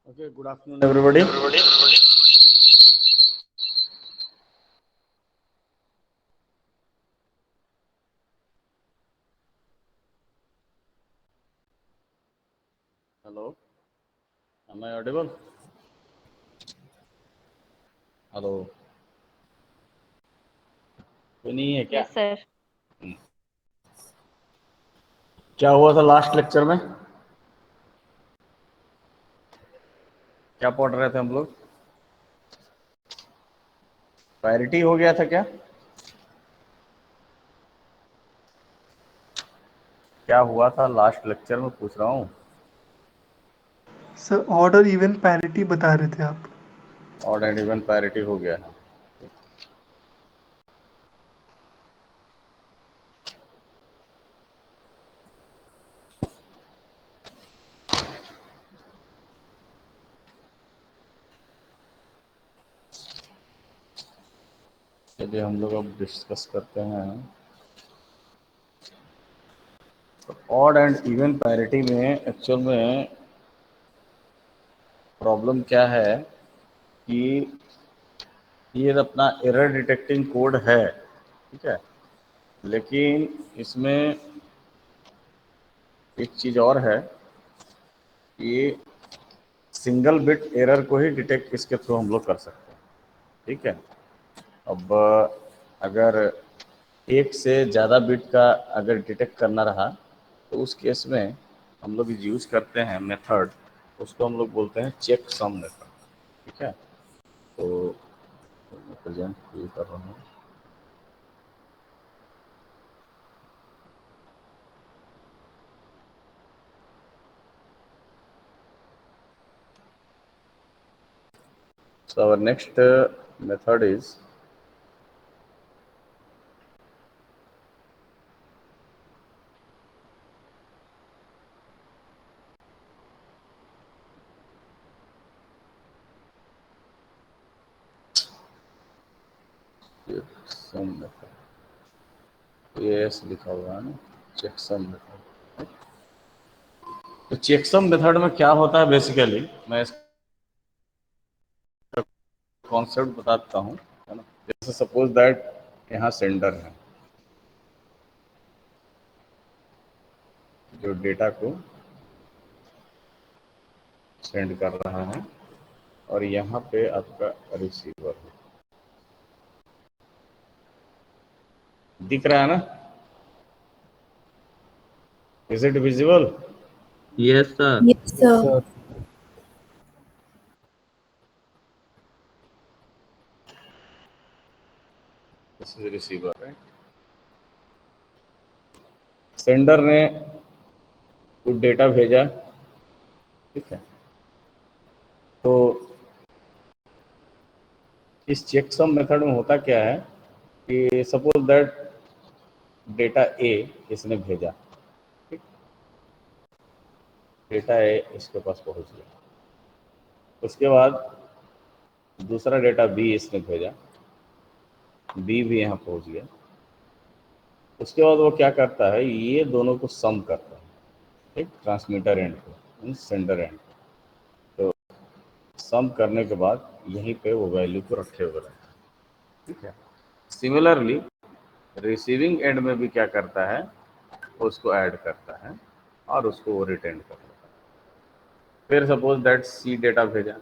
Okay, good afternoon, everybody. Hello, am I audible? Hello, कोई नहीं है क्या? Yes sir. क्या हुआ था लास्ट लेक्चर में? क्या पढ़ रहे थे हम लोग? पैरिटी हो गया था क्या? क्या हुआ था लास्ट लेक्चर में पूछ रहा हूँ। सर ऑर्डर इवन पैरिटी बता रहे थे आप। ऑड एंड इवन पैरिटी हो गया है। चलिए हम लोग अब डिस्कस करते हैं। ऑड एंड इवन पैरिटी में एक्चुअल में प्रॉब्लम क्या है कि ये अपना एरर डिटेक्टिंग कोड है, ठीक है, लेकिन इसमें एक चीज़ और है कि सिंगल बिट एरर को ही डिटेक्ट इसके थ्रू हम लोग कर सकते हैं, ठीक है। अब अगर एक से ज़्यादा बिट का अगर डिटेक्ट करना रहा तो उस केस में हम लोग यूज़ करते हैं मेथड, उसको हम लोग बोलते हैं चेक सम मेथड, ठीक है। तो मैं प्रेजेंट कर रहा हूँ। So our next method is checksum method। yes लिखा हुआ है ना, चेकसम मेथड। तो चेकसम मेथड में क्या होता है बेसिकली, मैं इसका कॉन्सेप्ट बताता हूँ, है ना। जैसे सपोज दैट यहाँ सेंडर है जो डेटा को सेंड कर रहा है और यहाँ पे आपका रिसीवर है, दिख रहा है ना? Is it visible? Yes, sir. Yes, sir. This is receiver, right. Sender ने कुछ डेटा भेजा, ठीक है। तो इस चेकसम मेथड में होता क्या है कि सपोज दैट डेटा ए इसने भेजा, ठीक, डेटा ए इसके पास पहुंच गया। उसके बाद दूसरा डेटा बी इसने भेजा, बी भी यहाँ पहुंच गया। उसके बाद वो क्या करता है, ये दोनों को सम करता है, ठीक, ट्रांसमीटर एंड को, सेंडर एंड को। तो सम करने के बाद यहीं पे वो वैल्यू को रखे हुए रहता है, ठीक है। सिमिलरली रिसीविंग एंड में भी क्या करता है, उसको ऐड करता है और उसको वो रिटर्न कर देता है। फिर सपोज दैट सी डेटा भेजा,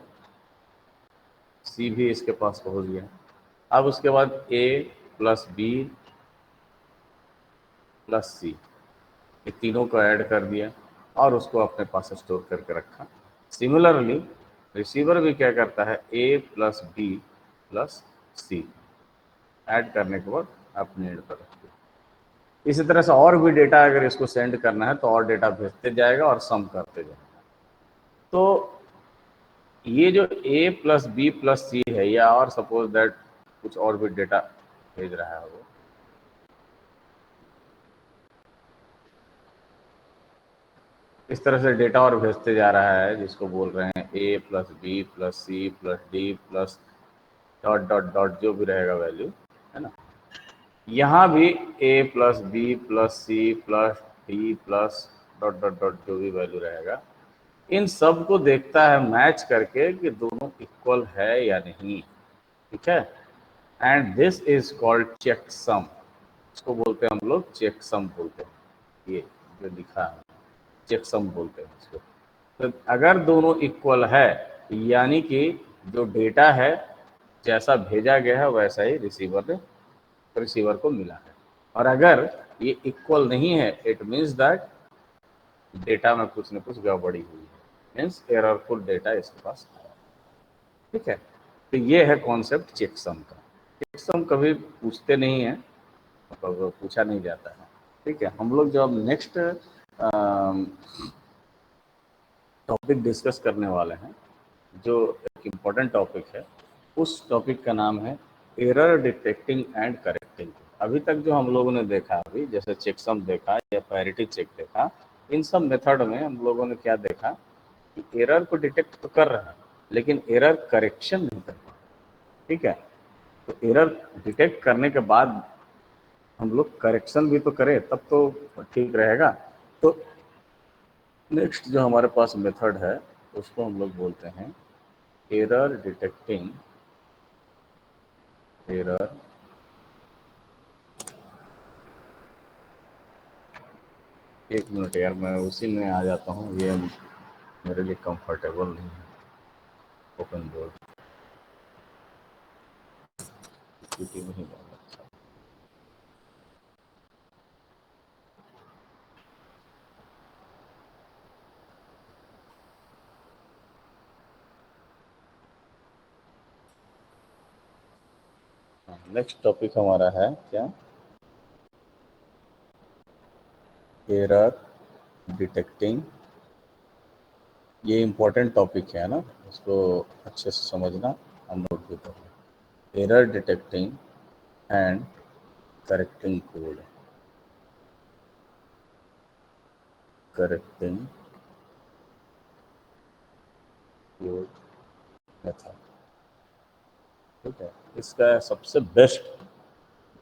सी भी इसके पास पहुंच गया। अब उसके बाद ए प्लस बी प्लस सी, ये तीनों को ऐड कर दिया और उसको अपने पास स्टोर करके रखा। सिमिलरली रिसीवर भी क्या करता है, ए प्लस बी प्लस सी ऐड करने के बाद अपने एंड पर रख दिया। इसी तरह से और भी डेटा अगर इसको सेंड करना है तो और डेटा भेजते जाएगा और सम करते जाएगा। तो ये जो ए प्लस बी प्लस सी है, या और सपोज दैट कुछ और भी डेटा भेज रहा है, वो इस तरह से डेटा और भेजते जा रहा है, जिसको बोल रहे हैं A plus B plus C plus D plus dot dot dot, जो भी रहेगा वैल्यू, है ना। यहाँ भी A plus B plus C plus D plus dot dot dot जो भी वैल्यू रहेगा, इन सब को देखता है मैच करके कि दोनों इक्वल है या नहीं, ठीक है। And this is called checksum, इसको बोलते हैं हम लोग चेकसम बोलते हैं, ये जो लिखा है चेकसम बोलते हैं इसको। तो अगर दोनों इक्वल है यानी कि जो डेटा है जैसा भेजा गया है वैसा ही रिसीवर को मिला है, और अगर ये इक्वल नहीं है इट मीन्स दैट डेटा में कुछ न कुछ गड़बड़ी हुई है, मीन्स एररफुल डेटा इसके पास आया, ठीक है। तो ये है कॉन्सेप्ट चेकसम का। चेकसम कभी पूछते नहीं है, मतलब पूछा नहीं जाता है, ठीक है। हम लोग जो अब नेक्स्ट टॉपिक डिस्कस करने वाले हैं, जो एक इम्पोर्टेंट टॉपिक है, उस टॉपिक का नाम है एरर डिटेक्टिंग एंड करेक्टिंग। अभी तक जो हम लोगों ने देखा, अभी जैसे चेकसम देखा या पैरिटी चेक देखा, इन सब मेथड में हम लोगों ने क्या देखा कि एरर को डिटेक्ट तो कर रहा है लेकिन एरर करेक्शन नहीं कर रहा, ठीक है। तो एरर डिटेक्ट करने के बाद हम लोग करेक्शन भी तो करें तब तो ठीक रहेगा। तो नेक्स्ट जो हमारे पास मेथड है उसको हम लोग बोलते हैं एरर डिटेक्टिंग, एरर एक मिनट यार, मैं उसी में आ जाता हूँ, ये मेरे लिए कंफर्टेबल नहीं है। ओपन बोर्ड पीपीटी में ही डालना। नेक्स्ट टॉपिक हमारा है क्या, एरर डिटेक्टिंग। ये इम्पोर्टेंट टॉपिक है ना, इसको अच्छे से समझना और नोट भी करना। Error detecting and correcting code, correcting code method, ठीक है। इसका सबसे बेस्ट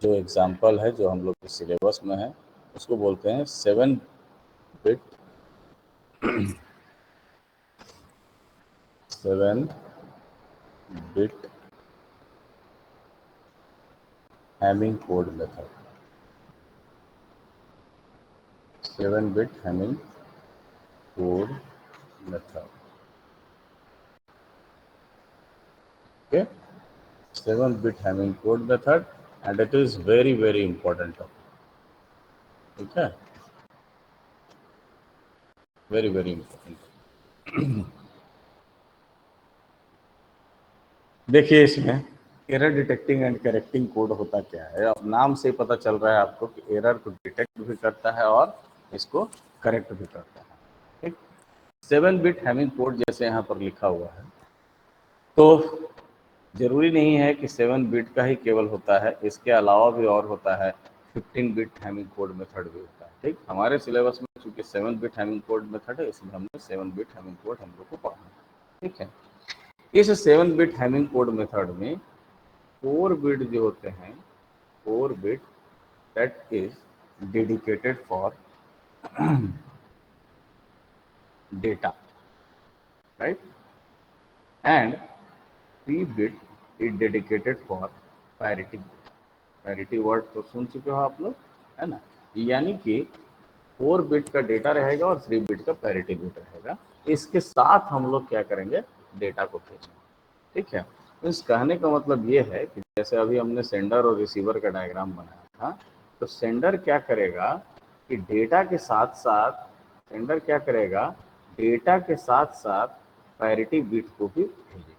जो एग्जांपल है जो हम लोग के सिलेबस में है उसको बोलते हैं 7 bit Hamming code method, 7 bit Hamming code method, okay. 7 bit Hamming code method and it is very very important topic, ठीक है, वेरी वेरी इंपॉर्टेंट। देखिए इसमें error detecting and correcting code होता क्या है, अब नाम से ही पता चल रहा है आपको कि एरर को डिटेक्ट भी करता है और इसको करेक्ट भी करता है, ठीक। 7 बिट हैमिंग कोड जैसे यहाँ पर लिखा हुआ है, तो जरूरी नहीं है कि 7 बिट का ही केवल होता है, इसके अलावा भी और होता है। 15 बिट हैमिंग कोड मेथड भी होता है, ठीक। हमारे सिलेबस में चूंकि 7 बिट हैमिंग कोड मेथड है इसलिए हमने 7 बिट हैमिंग कोड हम लोग को पढ़ना है, ठीक है। इस 7 बिट हैमिंग कोड मेथड में 4 बिट जो होते हैं, 4 bit that is dedicated for data, right, and 3 bit is dedicated for parity. Parity word तो सुन चुके हो आप लोग, है ना। यानी कि 4 बिट का डेटा रहेगा और 3 बिट का पैरिटी बिट रहेगा। इसके साथ हम लोग क्या करेंगे, डेटा को भेजेंगे, ठीक है। तो इस कहने का मतलब ये है कि जैसे अभी हमने सेंडर और रिसीवर का डायग्राम बनाया था, तो सेंडर क्या करेगा कि डेटा के साथ साथ, सेंडर क्या करेगा, डेटा के साथ साथ पैरिटी बिट को भी भेजेगा,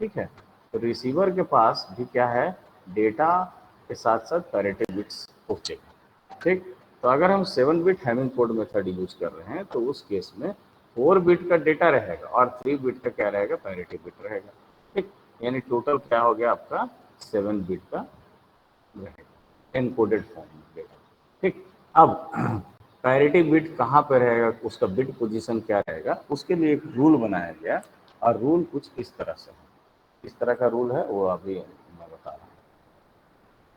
ठीक है। तो रिसीवर के पास भी क्या है, डेटा के साथ साथ पैरिटी बिट्स पहुंचेगा, ठीक। तो अगर हम 7 bit Hamming code method use कर रहे हैं तो उस केस में 4 बिट का डेटा रहेगा और 3 बिट का क्या रहेगा, पैरिटी बिट रहेगा, ठीक। यानी टोटल क्या हो गया आपका, 7 बिट का रहेगा एनकोडेड फॉर्म में डेटा, ठीक। अब पैरिटी बिट कहाँ पे रहेगा, उसका बिट पोजीशन क्या रहेगा, उसके लिए एक रूल बनाया गया और रूल कुछ इस तरह से है। इस तरह का रूल है वो अभी मैं बता रहा हूँ।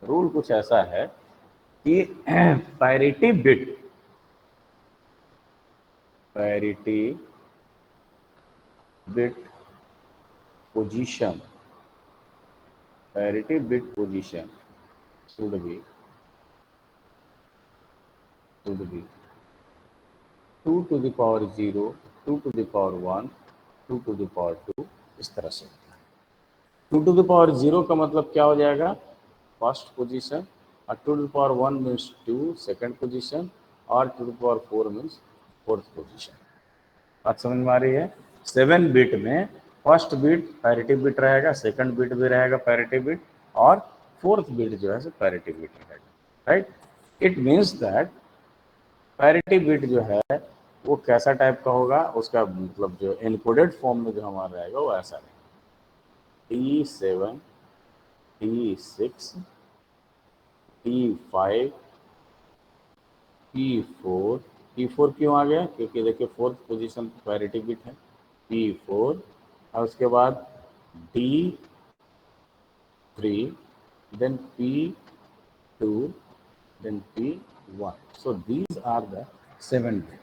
रूल कुछ ऐसा है कि parity bit, parity bit position, parity bit position should be 2 to the power 0, 2 to the power 1, 2 to the power 2, इस तरह से। 2 to the power 0 का मतलब क्या हो जाएगा, फर्स्ट पोजीशन, और 2 to the power 1 means 2 second position, और 2 to the power 4 means fourth position. बात समझ में आ रही है? 7 बिट में फर्स्ट बिट पैरिटी बिट रहेगा, सेकंड बिट भी रहेगा पैरिटी बिट, और फोर्थ बिट जो है पैरिटी बिट रहेगा, right. It means that parity bit जो है वो कैसा टाइप का होगा, उसका मतलब जो एनकोडेड फॉर्म में जो हमारा रहेगा वो ऐसा रहेगा, T7, T6, T5, P4। P4 क्यों आ गया, क्योंकि देखिए फोर्थ पोजीशन पैरिटी बिट है, P4, और उसके बाद D3, then P2, then P1। So these are the 7 bit,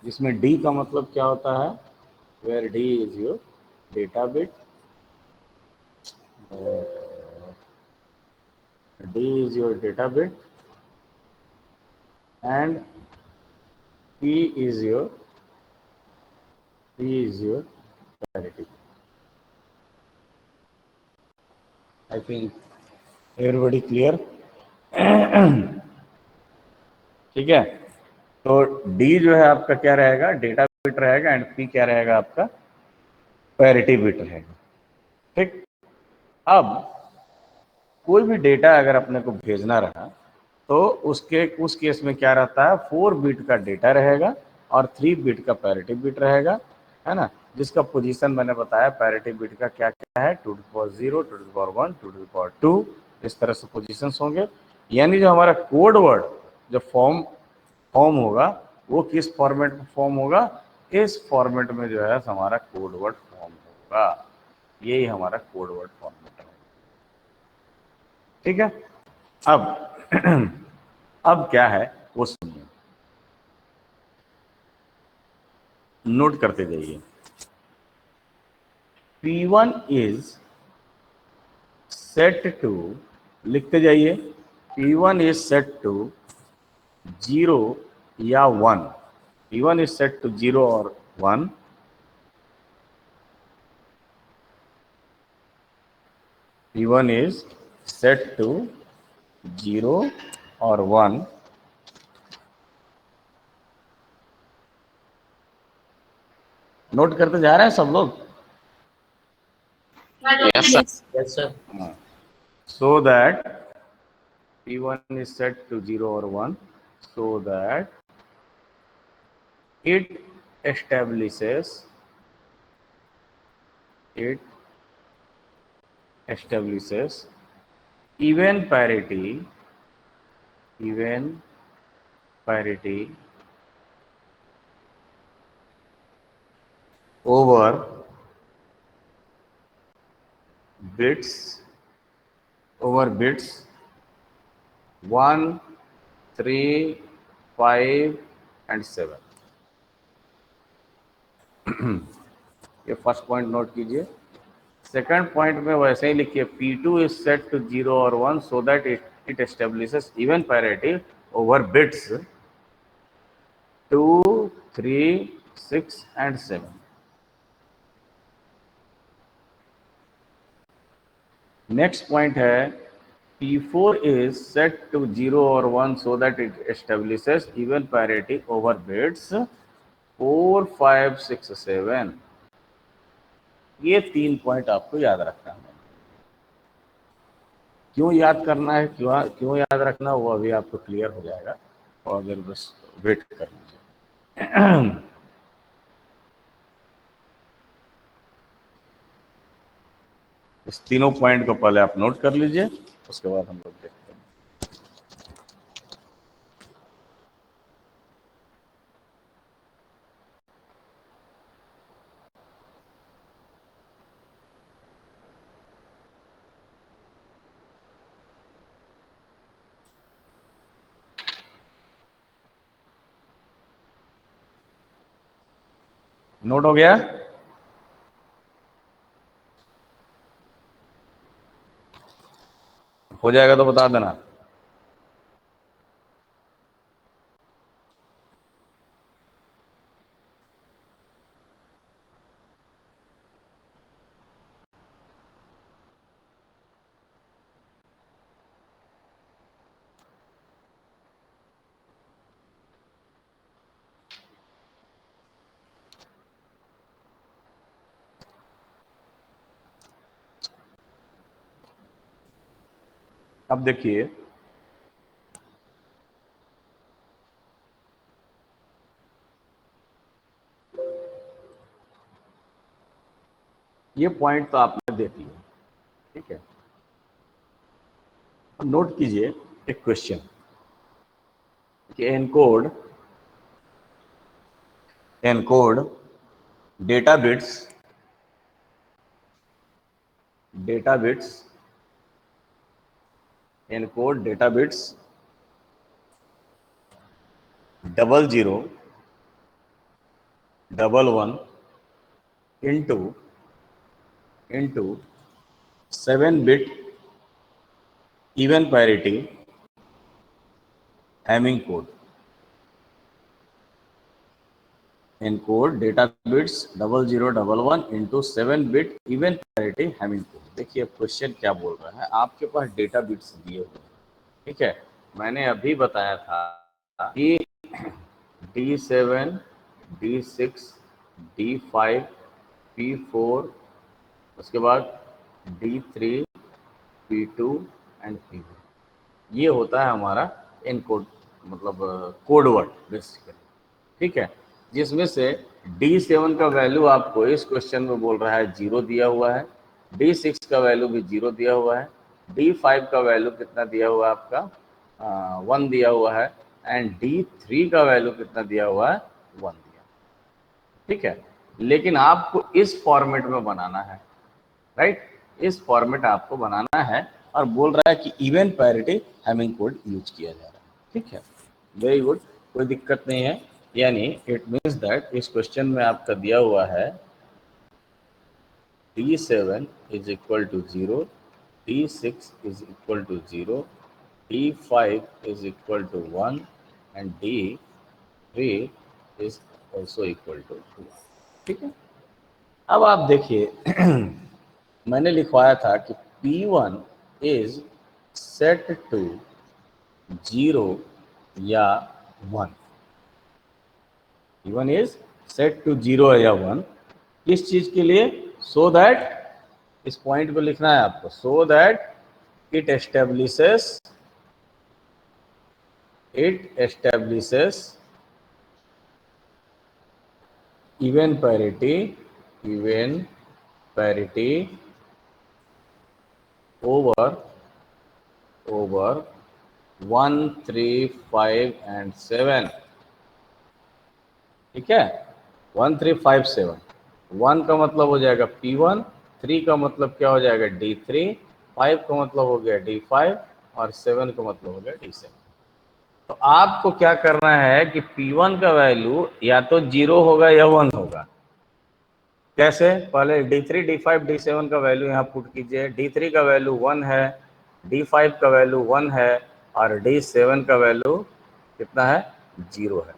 जिसमें D का मतलब क्या होता है, where D is your data bit, D is your data bit, and P is your parity. I think everybody clear? ठीक है, तो D जो है आपका क्या रहेगा, डेटा बिट रहेगा, एंड P क्या रहेगा आपका, पैरिटी बिट रहेगा, ठीक। अब कोई भी डेटा अगर अपने को भेजना रहा तो उस केस में क्या रहता है, 4 बिट का डेटा रहेगा और 3 बिट का पैरिटी बिट रहेगा, है ना, जिसका पोजीशन मैंने बताया पैरिटी बिट का क्या क्या है, 2 to the power 0, 2 to the power 1, 2 to the power 2, इस तरह से पोजीशंस होंगे। यानी जो हमारा कोड वर्ड जो फॉर्म होगा वो किस फॉर्मेट में फॉर्म होगा, इस फॉर्मेट में जो है हमारा कोड वर्ड फॉर्म होगा, यही हमारा कोड वर्ड फॉर्मेट है, ठीक है। अब क्या है वो सुनिए, नोट करते जाइए। P1 इज सेट टू, लिखते जाइए, P1 इज सेट टू 0 या 1, P1 इज सेट टू 0 और 1, P1 इज सेट टू 0 और 1, नोट करते जा रहे हैं सब लोग? Yes, sir. So that P1 is set to 0 or 1, so that it establishes even parity over bits 1, 3, 5 and 7। ये फर्स्ट पॉइंट नोट कीजिए। सेकंड पॉइंट में वैसे ही लिखिए, P2 इज सेट टू 0 और 1 so that it establishes even parity over bits 2, 3, 6 and 7। Next point है, P4 is set to 0 or 1 so that it establishes even parity over bits 4, 5, 6, 7। ये 3 point आपको याद रखना है। क्यों याद करना है, क्यों याद रखना, वो अभी आपको क्लियर हो जाएगा, और अगर बस वेट कर लीजिए। इस तीनों पॉइंट को पहले आप नोट कर लीजिए, उसके बाद हम लोग देखते हैं। नोट हो गया? हो जाएगा तो बता देना। अब देखिए, ये पॉइंट तो आपने देख लिया, ठीक है। अब नोट कीजिए एक क्वेश्चन कि encode data bits encode data bits 0011 into 7 bit even parity Hamming code. Encode data bits 0011 into 7 bit even parity Hamming code. देखिए क्वेश्चन क्या बोल रहा है, आपके पास डेटा बिट्स दिए हुए हैं, ठीक है। मैंने अभी बताया था कि D7, D6, D5, P4, उसके बाद D3, P2 एंड P1, ये होता है हमारा एनकोड, मतलब कोड वर्ड बेसिकली, ठीक है। जिसमें से D7 का वैल्यू आपको इस क्वेश्चन में बोल रहा है 0 दिया हुआ है, D6 का वैल्यू भी 0 दिया हुआ है, D5 का वैल्यू कितना दिया हुआ है आपका 1 दिया हुआ है, एंड D3 का वैल्यू कितना दिया हुआ है 1 दिया, ठीक है। लेकिन आपको इस फॉर्मेट में बनाना है, राइट, इस फॉर्मेट आपको बनाना है, और बोल रहा है कि even parity Hamming code use किया जा रहा है, ठीक है। वेरी गुड, कोई दिक्कत नहीं है। यानी इट मीन्स दैट इस क्वेश्चन में आपका दिया हुआ है D7 is equal to 0, D6 is equal to 0, D5 is equal to 1 and D3 is also equal to 2, ठीक है। अब आप देखिए मैंने लिखवाया था कि P1 इज सेट टू 0 या 1। P1 इज सेट टू 0 या 1, किस चीज के लिए? सो दैट, इस पॉइंट को लिखना है आपको, so that it establishes even parity over 1, 3, 5 and 7, ठीक है। 1, 3, 5, 7, 1 का मतलब हो जाएगा P1, 3 का मतलब क्या हो जाएगा D3, 5 का मतलब हो गया D5 और 7 का मतलब हो गया D7। तो आपको क्या करना है कि P1 का वैल्यू या तो 0 होगा या 1 होगा। कैसे? पहले D3, D5, D7 का वैल्यू यहाँ पुट कीजिए। D3 का वैल्यू 1 है, D5 का वैल्यू 1 है और D7 का वैल्यू कितना है? 0 है।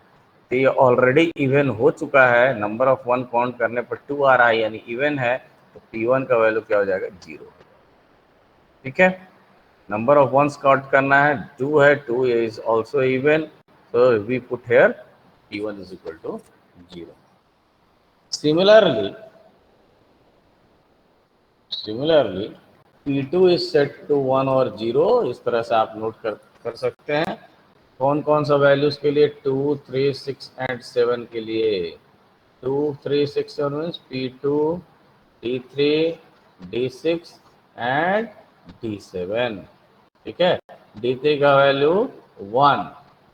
तो ये ऑलरेडी इवन हो चुका है, नंबर ऑफ 1 काउंट करने पर 2 आ रहा है, यानी इवन है। तो P1 का वैल्यू क्या हो जाएगा? 0, ठीक है। नंबर ऑफ 1s काउंट करना है, 2 है, 2 is also even, so we put here P1 is equal to 0. Similarly, P2 is set to 1 और 0, इस तरह से आप नोट कर सकते हैं। कौन कौन सा वैल्यूज के लिए? 2, 3, 6 एंड 7 के लिए। 2, 3, 6, 7 means P2, D3, D6 and D7, ठीक है। D3 का वैल्यू 1,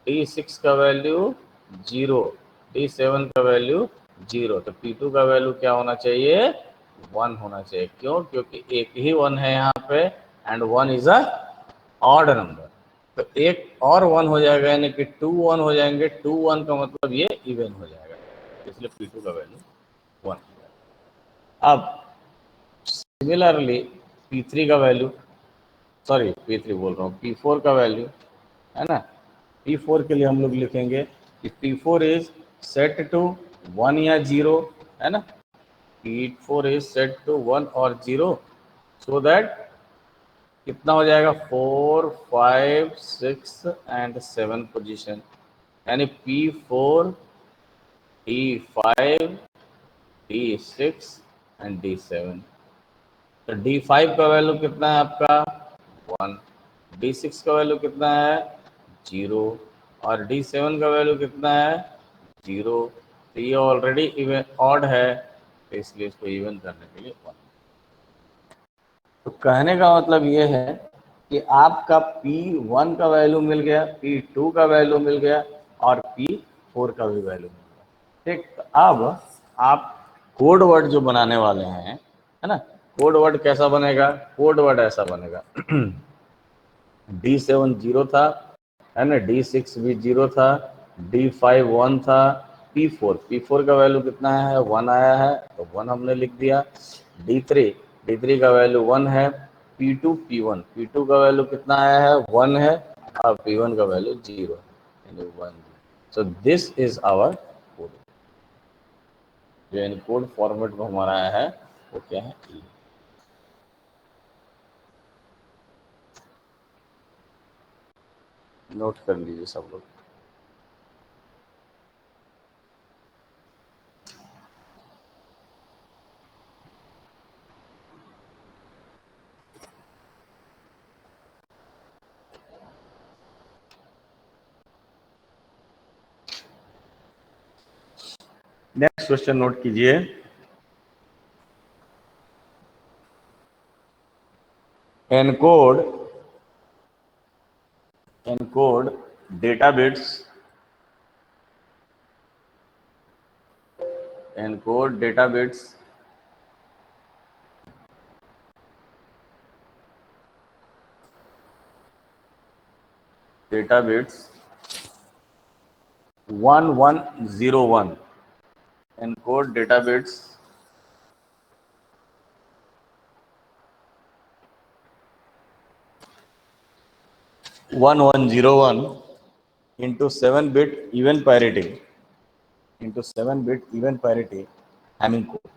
D6 का वैल्यू 0, D7 का वैल्यू 0। तो P2 का वैल्यू क्या होना चाहिए? 1 होना चाहिए। क्यों? क्योंकि एक ही 1 है यहाँ पे and 1 is a odd number. तो एक और 1 हो जाएगा, यानी कि 2 1 हो जाएंगे। 2 1 का मतलब ये इवन हो जाएगा, इसलिए P2 का वैल्यू 1 हो जाएगा। अब सिमिलरली P3 का वैल्यू सॉरी P3 बोल रहा हूँ, P4 का वैल्यू है ना, P4 के लिए हम लोग लिखेंगे कि P4 इज सेट टू 1 या 0, है ना, P4 इज सेट टू 1 और 0, सो दैट कितना हो जाएगा 4, 5, 6 एंड 7 पोजीशन, यानी P4, D5, D6 and D7। तो D5 का वैल्यू कितना है आपका 1, D6 का वैल्यू कितना है 0 और D7 का वैल्यू कितना है 0। तो ये ऑलरेडी इवन ऑड है, तो इसलिए इसको इवन करने के लिए 1। तो कहने का मतलब ये है कि आपका P1 का वैल्यू मिल गया, P2 का वैल्यू मिल गया और P4 का भी वैल्यू मिल गया। ठीक, तो अब आप कोड वर्ड जो बनाने वाले हैं, है ना, कोड वर्ड कैसा बनेगा, कोड वर्ड ऐसा बनेगा D7 0 था, है ना, D6 भी 0 था, D5 1 था, P4 का वैल्यू कितना है 1 आया है, तो 1 हमने लिख दिया। D3 का वैल्यू 1 है, P2 का वैल्यू कितना आया है 1 है और P1 का वैल्यू 0, यानी 1। So this is our code. जो इन कोड फॉर्मेट में हमारा आया है वो क्या है, नोट कर लीजिए सब लोग। नेक्स्ट क्वेश्चन नोट कीजिए, encode data bits, encode data bits data bits 1101, encode data bits 1101 into 7-bit even parity, Hamming code.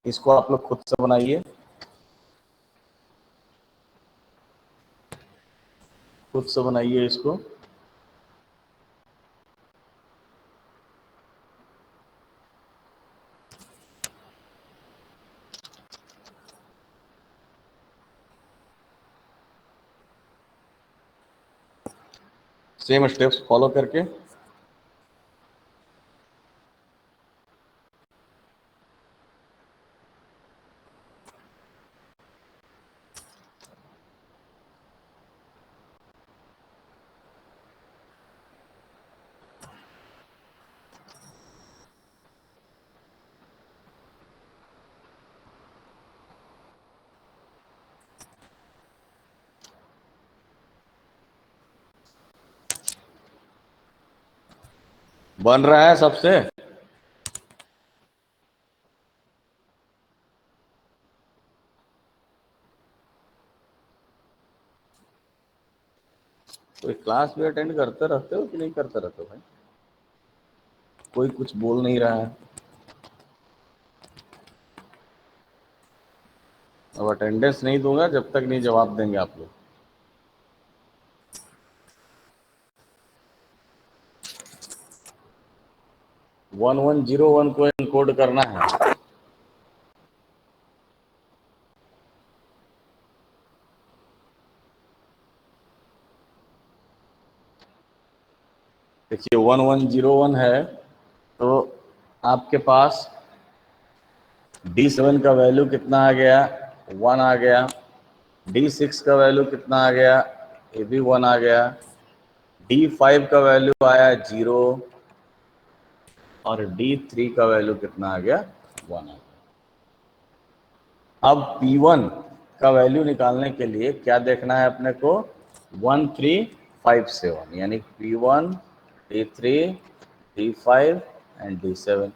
इसको आप लोग खुद से बनाइए, इसको। सेम स्टेप्स फॉलो करके बन रहा है सबसे। कोई क्लास भी अटेंड करते रहते हो कि नहीं करते रहते हो भाई? कोई कुछ बोल नहीं रहा है। अब अटेंडेंस नहीं दूंगा जब तक नहीं जवाब देंगे आप लोग। वन 1101 को एनकोड करना है। देखिए 1101 है तो आपके पास D7 का वैल्यू कितना आ गया 1 आ गया, D6 का वैल्यू कितना आ गया, ये भी 1 आ गया, D5 का वैल्यू आया 0 और D3 का वैल्यू कितना आ गया 1 आ गया। अब P1 का वैल्यू निकालने के लिए क्या देखना है अपने को 1357, यानी P1, D3, D5 and D7।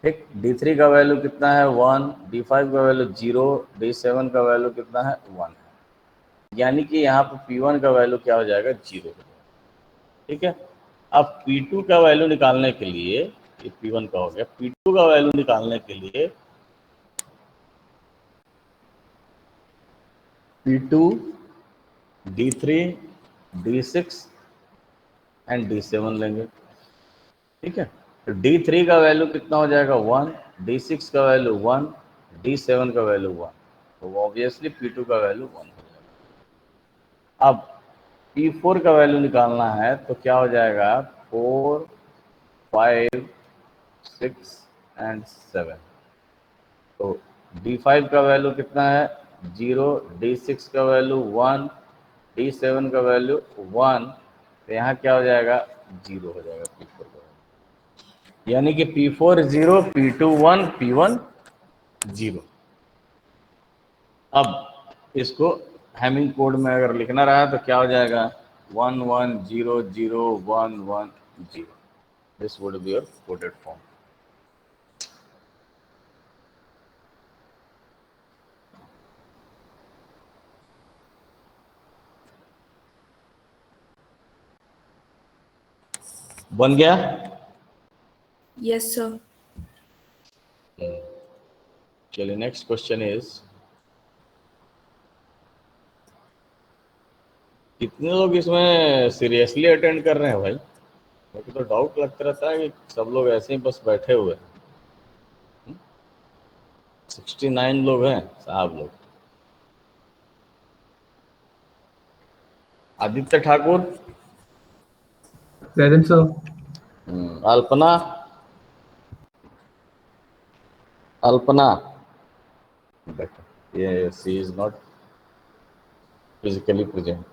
ठीक, D3 का वैल्यू कितना है 1, D5 का वैल्यू 0, D7 का वैल्यू कितना है 1 है। यानी कि यहाँ पर P1 का वैल्यू क्या हो जाएगा, 0 हो जाएगा। ठीक है, अब P2 का वैल्यू निकालने के लिए, ये P1 का हो गया, P2 का वैल्यू निकालने के लिए P2, D3, D6 and D7 लेंगे। ठीक है, तो D3 का वैल्यू कितना हो जाएगा, 1, D6 का वैल्यू 1, D7 का वैल्यू 1, तो ऑब्वियसली P2 का वैल्यू 1 हो जाएगा। अब P4 का वैल्यू निकालना है तो क्या हो जाएगा, 4, 5, 6 एंड 7। तो D5 का वैल्यू कितना है, 0, D6 का वैल्यू 1, D7 का वैल्यू 1, तो यहाँ क्या हो जाएगा, 0 हो जाएगा P4 का वैल्यू। यानी कि P4 0, P2 1, P1 0। अब इसको हैमिंग कोड में अगर लिखना रहा तो क्या हो जाएगा, 1 1 0 0 1 1 0। This would be your coded form. बन गया? Yes, sir. चलिए, नेक्स्ट क्वेश्चन इज, कितने लोग इसमें सीरियसली अटेंड कर रहे हैं भाई? मुझे तो डाउट लगता रहता है कि सब लोग ऐसे ही बस बैठे हुए हैं। 69 लोग हैं साहब लोग। Aditya Thakur, present sir. अल्पना, अल्पना ये she is not physically present.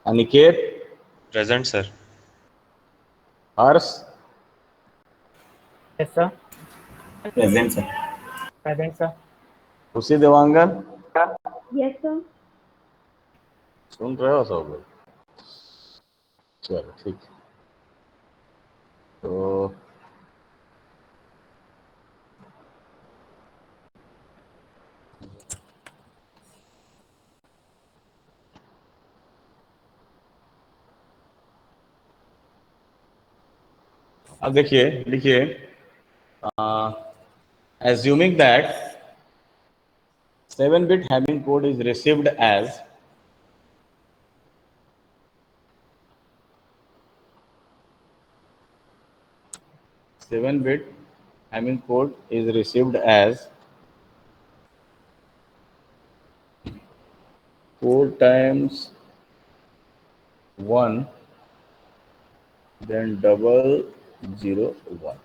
Aniket, present sir. Harsh, Yes, sir. Present sir. Present, sir. खुशी देवांगन, Yes, sir. सुन रहे हो सब लोग? चलो ठीक है। तो अब देखिए, लिखिए, assuming that 7-bit Hamming code is received as 7-bit Hamming code is received as 4 times 1, then double 0 1.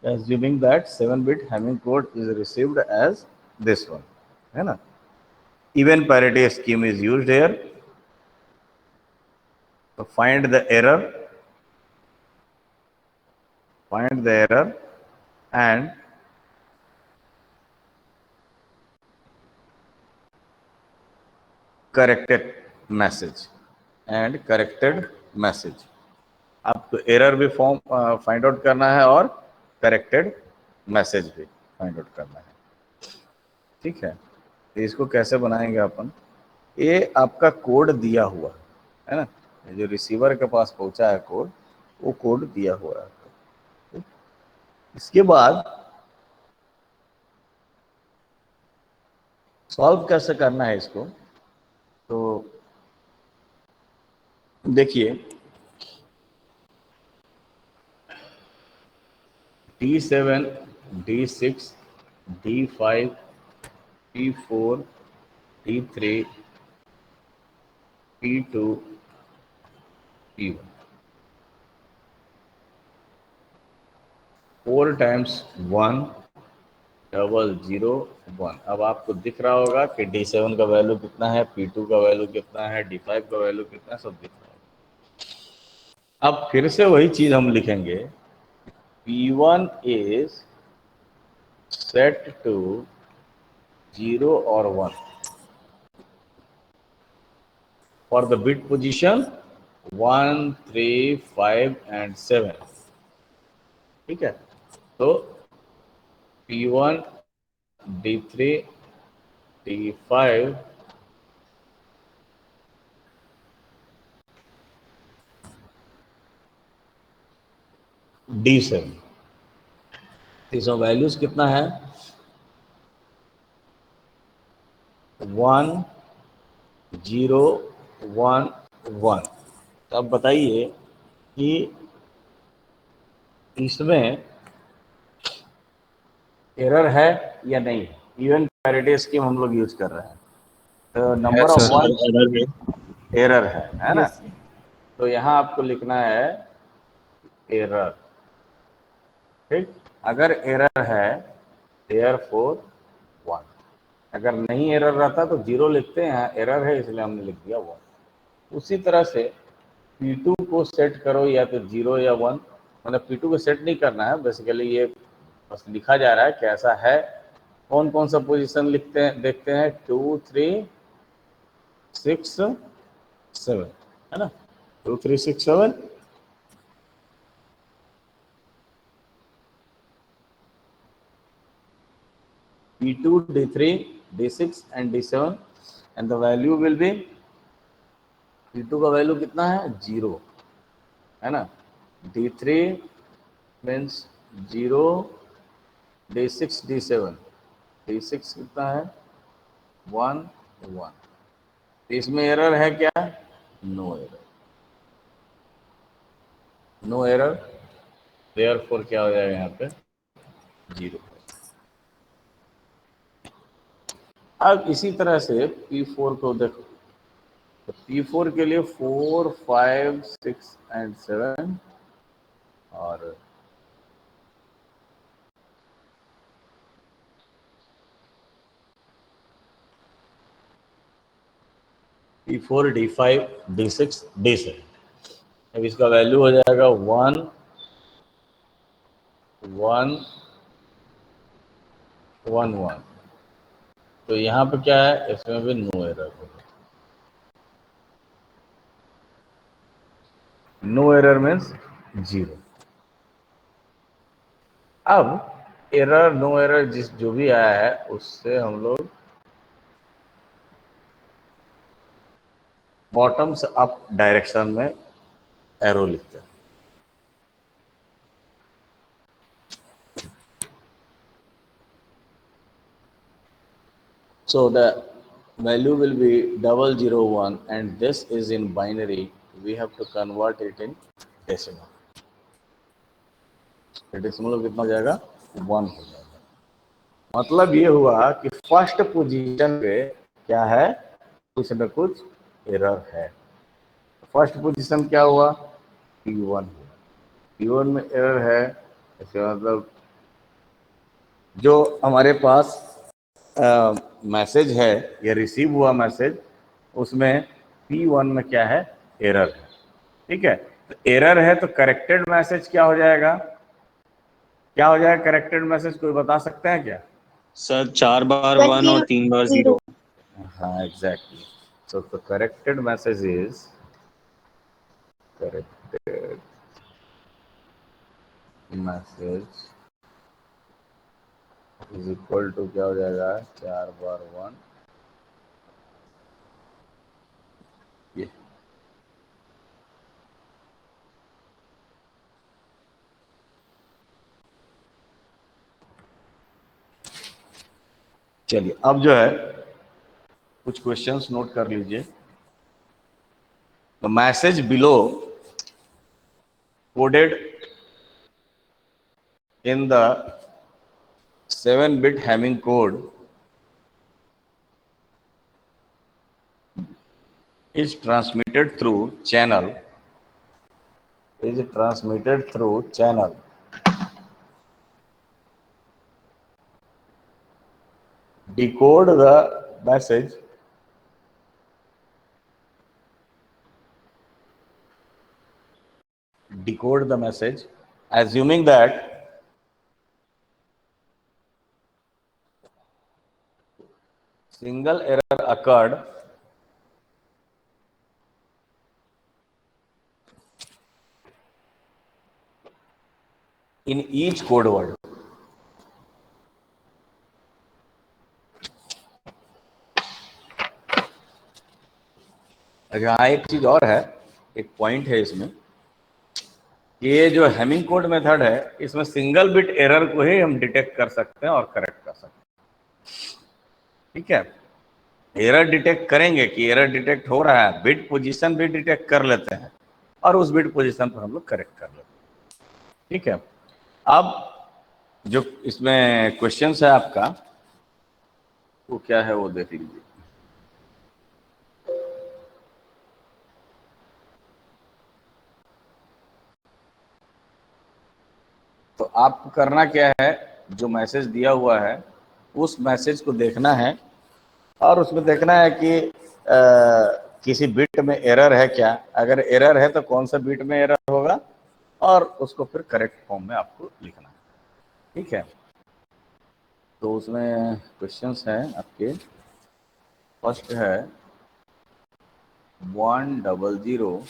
Assuming that 7-bit Hamming code is received as this one, है ना? Even parity scheme is used here. So find the error and corrected message आपको error भी form find out करना है और corrected message भी find out करना है। ठीक है, तो इसको कैसे बनाएंगे अपन, ये आपका कोड दिया हुआ है ना, ये जो रिसीवर के पास पहुंचा है कोड, वो कोड दिया हुआ है। इसके बाद सॉल्व कैसे करना है इसको, तो देखिए, D7, D6, D5, P4, P3, P2, P1, 4 times 1, double 0 1। अब आपको दिख रहा होगा कि D7 का वैल्यू कितना है, P2 का वैल्यू कितना है, D5 का वैल्यू कितना है, सब दिख रहा होगा। अब फिर से वही चीज हम लिखेंगे, P1 is set to 0 or 1 for the bit position 1, 3, 5 and 7। ठीक है, तो P1, D3, D5, D7। तीसों values कितना है? 1, 0, 1, 1। तो अब बताइए कि इसमें एरर है या नहीं है? इवन पैरिटी स्कीम हम लोग यूज कर रहे हैं, तो नंबर ऑफ वन एरर है ना? यस तो यहाँ आपको लिखना है एरर। ठीक, अगर एरर है देयरफॉर 1, अगर नहीं एरर रहता तो 0 लिखते हैं, एरर है इसलिए हमने लिख दिया 1। उसी तरह से P2 को सेट करो या तो 0 या 1, मतलब P2 को सेट नहीं करना है, बेसिकली ये बस लिखा जा रहा है कैसा है। कौन कौन सा पोजीशन लिखते हैं देखते हैं, 2, 3, 6, 7, है ना? 2, 3, 6, 7। P2, D3, D6 and D7 and the value will be, P2 का वैल्यू कितना है? 0, है ना? D3 means 0, D6, D7, D6 कितना है? 1, 1। इसमें एरर है क्या? No error, no error, therefore क्या हो जाएगा यहाँ पे? 0। अब इसी तरह से P4 को देखो, तो P4 के लिए 4, 5, 6 and 7 और P4, D5, D6, D7। अब इसका वैल्यू हो जाएगा 1, 1, 1, 1। तो यहाँ पे क्या है? इसमें भी नो एरर होगा। No error means 0। अब एरर, नो एरर जो भी आया है उससे हम लोग बॉटम से अप डायरेक्शन में एरो लिखते हैं। So the value will be 001 and this is in binary. We have to convert it in decimal. Decimal कितना हो जाएगा? 1 हो जाएगा। मतलब ये हुआ कि फर्स्ट पोजीशन पे क्या है? कुछ न कुछ एरर है। फर्स्ट पोजीशन क्या हुआ? P1 हुआ। P1 में एरर है, इसका मतलब जो हमारे पास मैसेज है या रिसीव हुआ मैसेज, उसमें P1 में क्या है? एरर है। ठीक है, तो एरर है तो करेक्टेड मैसेज क्या हो जाएगा? क्या हो जाएगा करेक्टेड मैसेज? कोई बता सकते हैं क्या? सर 4 बार 1 और 3 बार 0। हाँ exactly. So the corrected message is, corrected message is equal to क्या हो जाएगा? 4 बार 1, ये चलिए अब जो है कुछ क्वेश्चंस नोट कर लीजिए। The message below coded in the 7-bit Hamming code is transmitted through channel, decode the message assuming that single error occurred in each code word. अच्छा हाँ, एक चीज और है, एक पॉइंट है इसमें, ये जो हेमिंग कोड मेथड है इसमें सिंगल बिट एरर को ही हम डिटेक्ट कर सकते हैं और करेक्ट कर सकते हैं। ठीक है, एरर डिटेक्ट करेंगे कि एरर डिटेक्ट हो रहा है, बिट पोजीशन भी डिटेक्ट कर लेते हैं और उस बिट पोजीशन पर हम लोग करेक्ट कर लेते हैं। ठीक है, अब जो इसमें क्वेश्चन है आपका वो क्या है वो देख लीजिए। तो आपको करना क्या है, जो मैसेज दिया हुआ है उस मैसेज को देखना है और उसमें देखना है कि किसी बिट में एरर है क्या, अगर एरर है तो कौन सा बिट में एरर होगा और उसको फिर करेक्ट फॉर्म में आपको लिखना है। ठीक है, तो उसमें क्वेश्चंस हैं आपके। फर्स्ट है 100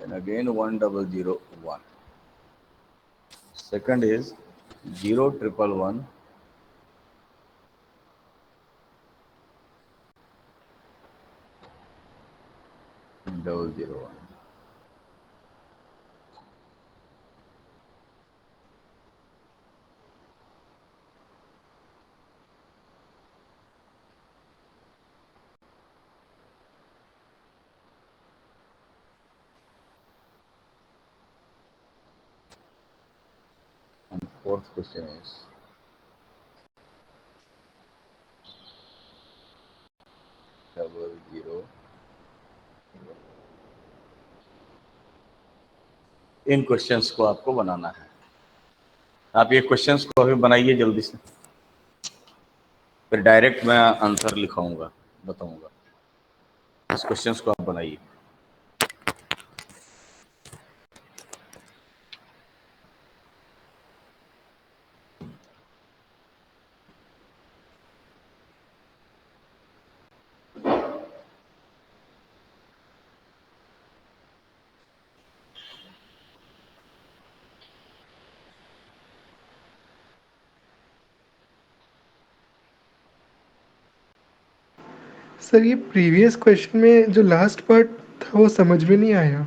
and again 1001. Second is 0111 001. And fourth question is 00. In questions को आपको बनाना है। आप ये क्वेश्चंस को अभी बनाइए जल्दी से, फिर डायरेक्ट मैं आंसर लिखाऊंगा, बताऊंगा। इस क्वेश्चंस को आप बनाइए। सर ये प्रीवियस क्वेश्चन में जो लास्ट पार्ट था वो समझ में नहीं आया।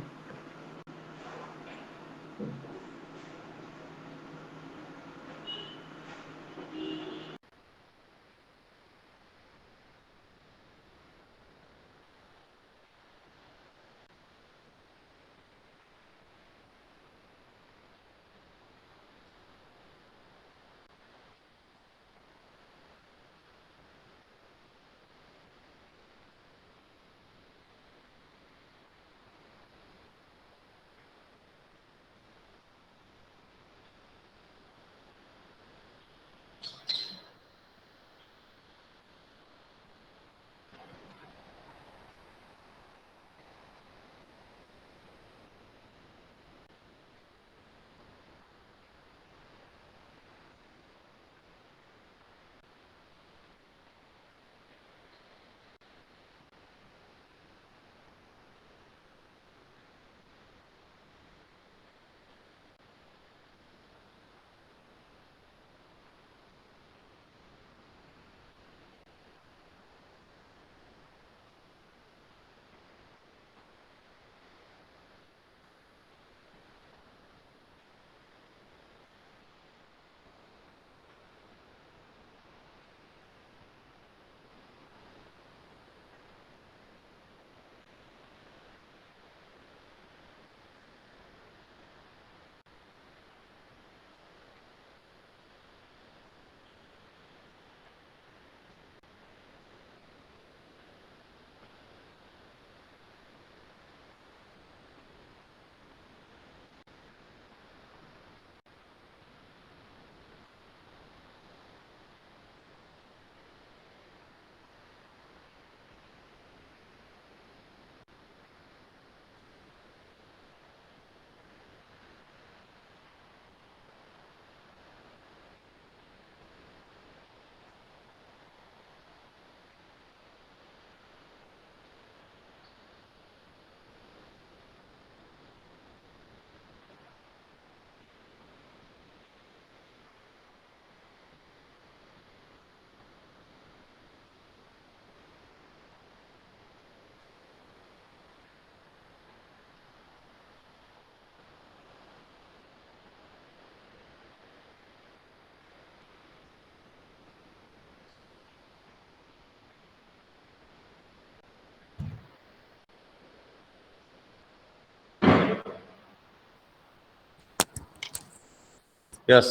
यस,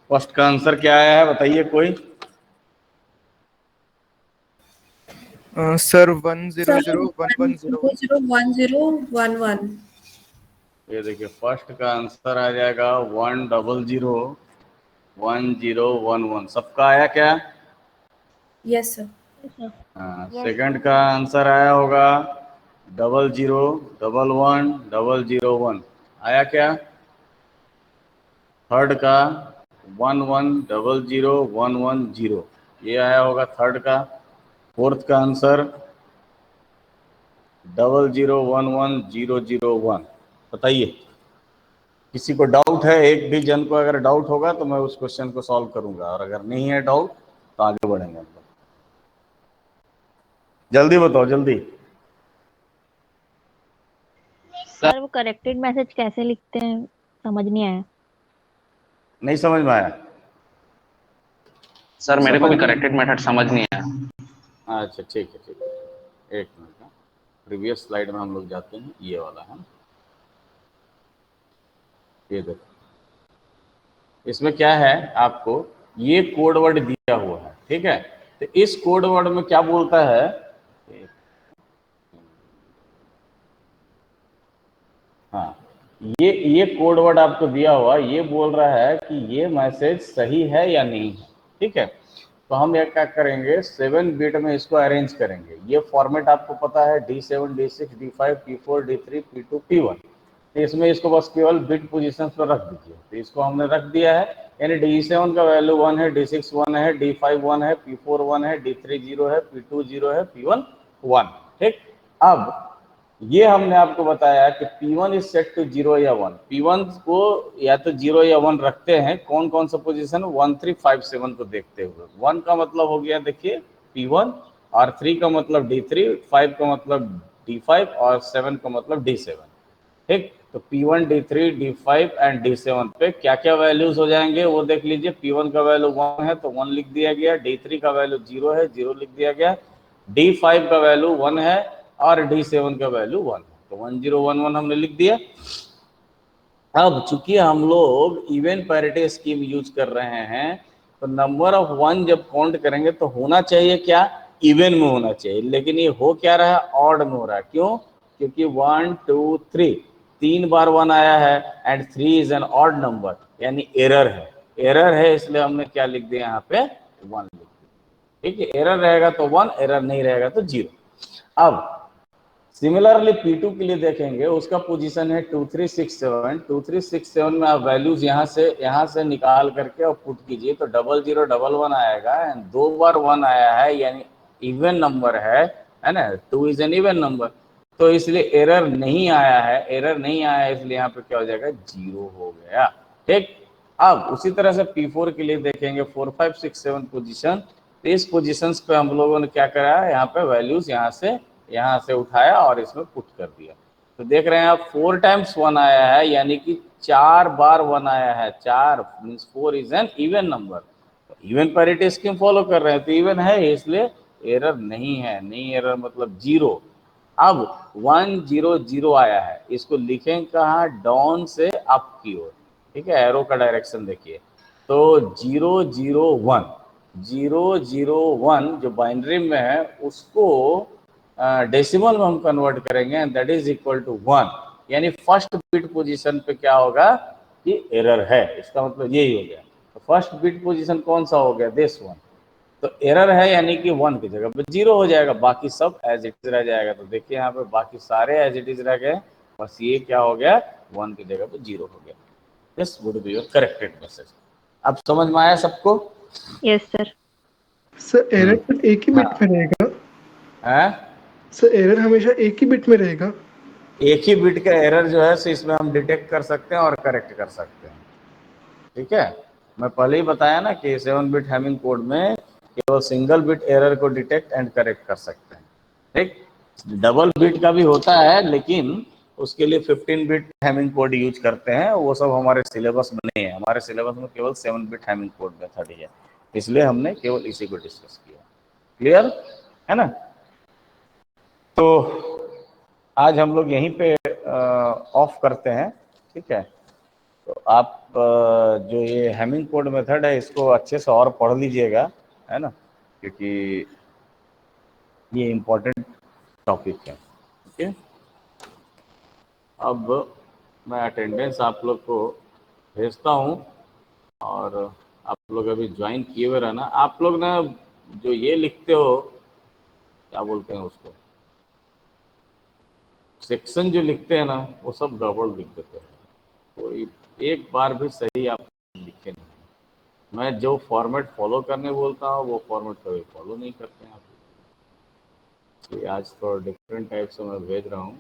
फर्स्ट का आंसर क्या आया है बताइए कोई? सर 100110110। 1001011। ये देखिए फर्स्ट का आंसर आ जाएगा 1001011। सबका आया क्या? Yes, sir. हाँ, सेकंड का आंसर आया होगा 001111। आया क्या? थर्ड का 11000110, ये आया होगा थर्ड का। फोर्थ का आंसर 00110001। बताइए, किसी को डाउट है? एक भी जन को अगर डाउट होगा तो मैं उस क्वेश्चन को सॉल्व करूंगा, और अगर नहीं है डाउट तो आगे बढ़ेंगे हम लोग। जल्दी बताओ जल्दी। सर वो करेक्टेड मैसेज कैसे लिखते हैं, समझ नहीं आया। नहीं समझ में आया? सर मेरे को भी करेक्टेड मेथड समझ नहीं आया। अच्छा ठीक है ठीक है, एक मिनट का। प्रीवियस स्लाइड में हम लोग जाते हैं, ये वाला है। ये देखो, इसमें क्या है, आपको ये कोड वर्ड दिया हुआ है, ठीक है? तो इस कोड वर्ड में क्या बोलता है, हाँ, ये कोड वर्ड आपको दिया हुआ, ये बोल रहा है कि ये मैसेज सही है या नहीं है, ठीक है? तो हम ये क्या करेंगे, 7 बिट में इसको अरेंज करेंगे। ये फॉर्मेट आपको पता है, D7 D6 D5 P4 D3 P2 P1। तो इसमें इसको बस केवल बिट पोजीशन पर रख दीजिए। तो इसको हमने रख दिया है, यानी D7 का वैल्यू 1 है, D6 1 है, D5 1 है, P4 1 है, D3 0 है, P2 0 है, P1 1। ठीक, अब ये हमने आपको बताया कि P1 इज सेट टू 0 या 1। P1 को या तो 0 या 1 रखते हैं, कौन कौन सा पोजीशन, 1 3 5 7 को देखते हुए। 1 का मतलब हो गया देखिए P1, और 3 का मतलब D3, 5 का मतलब D5 और 7 का मतलब D7। ठीक, तो P1 D3 D5 and D7 पे क्या क्या वैल्यूज हो जाएंगे वो देख लीजिए। P1 का वैल्यू 1 है तो 1 लिख दिया गया, D3 का वैल्यू 0 है, 0 लिख दिया गया, D5 का वैल्यू 1 है और D7 का वैल्यू 1 है, तो 1011 हमने लिख दिया। अब चूंकि हम लोग इवन पैरिटी स्कीम यूज कर रहे हैं, तो नंबर ऑफ 1 जब काउंट करेंगे तो होना चाहिए क्या, इवन में होना चाहिए, लेकिन ये हो क्या रहा है, ऑड में हो रहा है। क्यों? क्योंकि 1 2 3 3 बार 1 आया है and 3 is an odd number, यानी एरर है। एरर है इसलिए हमने क्या लिख दिया यहाँ पे, 1 लिख दिया। ठीक है, एरर रहेगा तो 1, एरर नहीं रहेगा तो 0। अब सिमिलरली P2 के लिए देखेंगे, उसका पोजीशन है 2367। 2367 में आप वैल्यूज यहाँ से निकाल करके और पुट कीजिए, तो 0011 आएगा एंड 2 बार 1 आया है, यानी इवन नंबर है ना, 2 इज एन इवन नंबर, तो इसलिए एरर नहीं आया है। एरर नहीं आया इसलिए यहाँ पे क्या हो जाएगा, 0 हो गया। ठीक, अब उसी तरह से P4 के लिए देखेंगे, 4 5 6 7 पोजीशन। तो इस पोजीशंस पे हम लोगों ने क्या करा है, यहाँ पे वैल्यूज यहाँ से उठाया और इसमें पुट कर दिया। तो देख रहे हैं आप 4 टाइम्स 1 आया है, यानी कि 4 बार 1 आया है। 4 means 4 is an even number. तो इवन पैरिटी स्कीम फॉलो कर रहे हैं तो इवन है, इसलिए एरर नहीं है। नहीं एरर मतलब 0। अब 100 आया है, इसको लिखें कहाँ, डाउन से अप की ओर। ठीक है, एरो का डायरेक्शन देखिए, तो 001 जो बाइनरी में है उसको डेसिमल में हम कन्वर्ट करेंगे and that is equal to 1, यानी फर्स्ट बिट पोजीशन पे क्या होगा कि एरर है, इसका मतलब यही हो गया। तो फर्स्ट बिट पोजीशन कौन सा हो गया, दिस 1, तो एरर है यानी कि 1 की जगह पे 0 हो जाएगा, बाकी सब एज इट इज रह जाएगा। तो देखिए यहाँ पे बाकी सारे एज इट इज रह गए, बस ये क्या हो गया, 1 की जगह पे 0 हो गया। This would be your corrected message. अब समझ में आया सबको? Yes sir. सर एरर एक ही बिट में रहेगा? सर एरर हमेशा एक ही बिट में रहेगा? एक ही बिट का एरर जो है सो इसमें हम डिटेक्ट कर सकते हैं और करेक्ट कर सकते हैं। ठीक है, मैं पहले ही बताया ना कि 7 बिट हैमिंग कोड में केवल सिंगल बिट एरर को डिटेक्ट एंड करेक्ट कर सकते हैं। ठीक, डबल बिट का भी होता है, लेकिन उसके लिए 15 बिट हैमिंग कोड यूज करते हैं, वो सब हमारे सिलेबस में नहीं है। हमारे सिलेबस में केवल 7 बिट हैमिंग कोड मेथड ही है, इसलिए हमने केवल इसी को डिस्कस किया। क्लियर है ना? तो आज हम लोग यहीं पे ऑफ करते हैं। ठीक है, तो आप जो ये हैमिंग कोड मेथड है इसको अच्छे से और पढ़ लीजिएगा, है ना, क्योंकि ये इम्पोर्टेंट टॉपिक है। ओके, अब मैं अटेंडेंस आप लोग को भेजता हूँ और आप लोग अभी ज्वाइन किए हुए रहना। आप लोग ना जो ये लिखते हो, क्या बोलते हैं उसको, सेक्शन जो लिखते हैं ना, वो सब गड़बड़ लिख देते हैं। कोई एक बार भी सही आप लिखे नहीं। मैं जो फॉर्मेट फॉलो करने बोलता हूँ वो फॉर्मेट कभी फॉलो नहीं करते हैं आप। इसलिए आज थोड़ा डिफरेंट टाइप से मैं भेज रहा हूँ।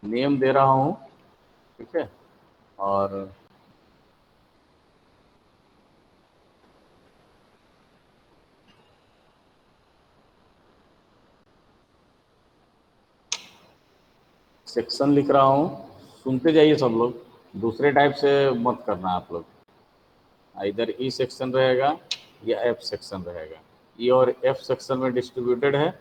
नियम दे रहा हूँ, ठीक है, और सेक्शन लिख रहा हूँ। सुनते जाइए सब लोग, दूसरे टाइप से मत करना आप लोग। इधर ई सेक्शन रहेगा या एफ सेक्शन रहेगा। ई और एफ सेक्शन में डिस्ट्रीब्यूटेड है,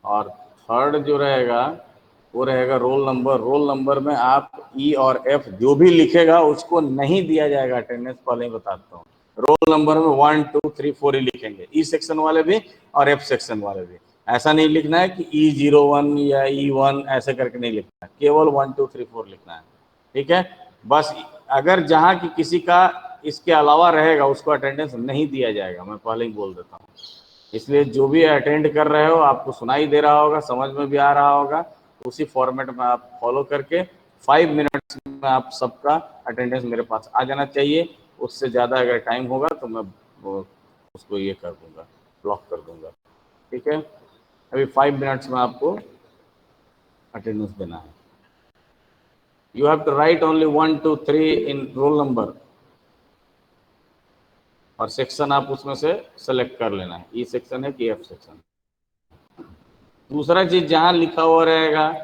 और थर्ड जो रहेगा वो रहेगा रोल नंबर। रोल नंबर में आप ई और एफ जो भी लिखेगा उसको नहीं दिया जाएगा अटेंडेंस, पहले ही बताता हूँ। रोल नंबर में 1 2 3 4 ही लिखेंगे, ई सेक्शन वाले भी और एफ सेक्शन वाले भी। ऐसा नहीं लिखना है कि E01 या E1 ऐसे करके नहीं लिखना है, केवल 1 2 3 4 लिखना है, ठीक है। बस अगर जहाँ की किसी का इसके अलावा रहेगा उसको अटेंडेंस नहीं दिया जाएगा, मैं पहले ही बोल देता हूँ। इसलिए जो भी अटेंड कर रहे हो आपको सुनाई दे रहा होगा, समझ में भी आ रहा होगा, उसी फॉर्मेट में आप फॉलो करके 5 मिनट्स में आप सबका अटेंडेंस मेरे पास आ जाना चाहिए। उससे ज़्यादा अगर टाइम होगा तो मैं उसको ये कर दूंगा, ब्लॉक कर दूंगा, ठीक है। अभी 5 मिनट्स में आपको अटेंडेंस देना है। You have to write only 1 2 3 in roll number, और सेक्शन आप उसमें से सेलेक्ट कर लेना है, ई सेक्शन है कि एफ सेक्शन। दूसरा चीज जहां लिखा हुआ रहेगा